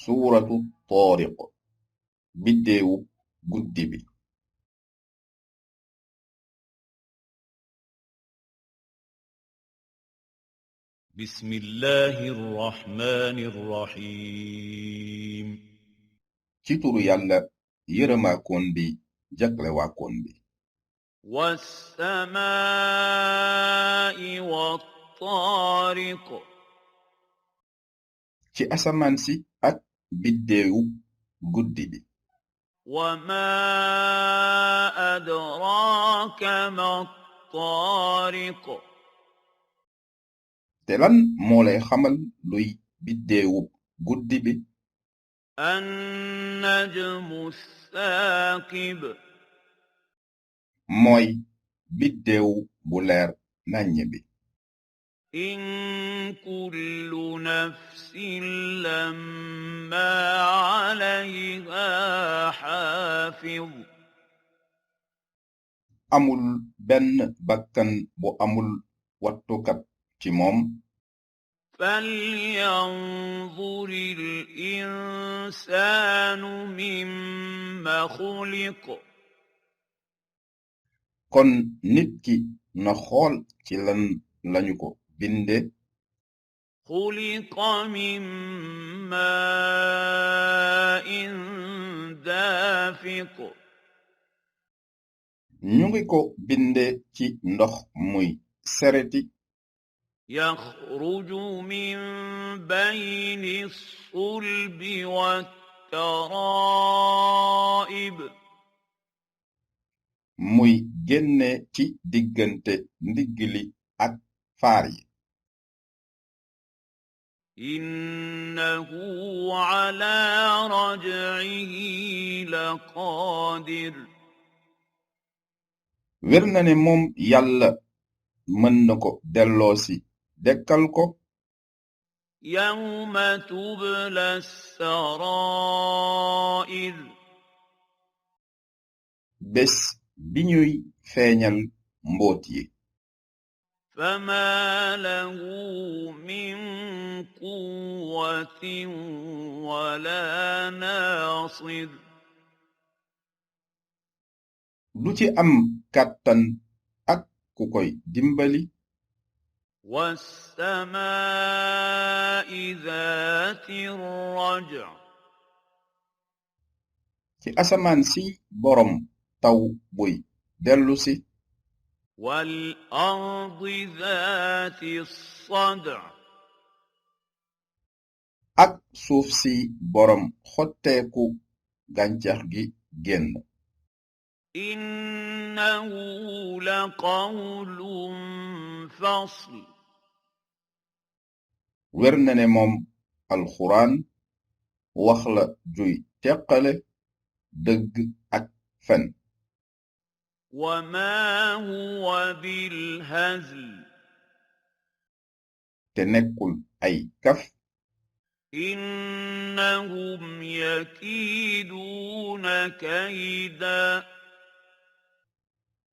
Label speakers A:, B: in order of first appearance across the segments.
A: suuratu taariq biddeewu guddi bi.
B: بسم الله الرحمن الرحيم
A: ci turu yàlla yërëmaakoon bi jaglewaakoon bi.
B: والسماء والطارق
A: ci asamaan si ak biddeewu guddi bi.
B: وما أدراك ما الطارق
A: te lan moo lay xamal luy biddeewu guddi bi.
B: النجم الثاقب
A: mooy biddeewu bu leer naññ bi.
B: إن كل نفس لما عليها حافظ
A: amul benn bakkan bu amul wattukat ci moom.
B: فلينظر الإنسان مما خلق
A: kon nit ki na xool ci lan lañu ko binde.
B: خلق من ماء دافق
A: ñu ngi ko binde ci ndox muy sereti.
B: يخرج من بين الصلب والترائب
A: muy génne ci diggante ndigli ak faar yi.
B: إنه على رجعه لقادر
A: wér na ne moom yàlla mën na ko delloosi dekkal ko.
B: يوم تبلى السرائر
A: bés bi ñuy feeñal mbóot yi.
B: فما له من قوة ولا ناصر
A: du ci am kàttan ak ku koy dimbali.
B: والسماء ذات الرجع
A: ci asamaan si borom taw buy dellusi.
B: والأرض ذات الصدع
A: ak suuf si borom xotteeku gàncax gi génn.
B: إنه لقول فصل
A: wér na ne moom alxuraan wax la juy teqale dëgg ak fen.
B: وما هو بالهزل
A: te nekkul ay kaf.
B: إنهم يكيدون كيدا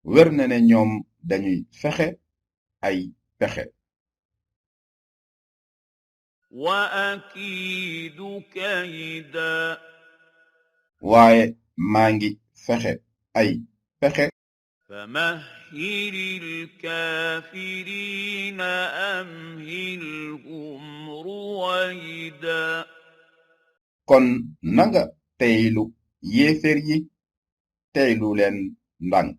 A: wér na ne ñoom dañuy fexe ay pexe.
B: وأكيد كيدا
A: waaye maa ngi fexe ay pexe.
B: فمهل الكافرين أمهلهم رويدا
A: kon nanga teylu yéefér yi teylu leen ndànk.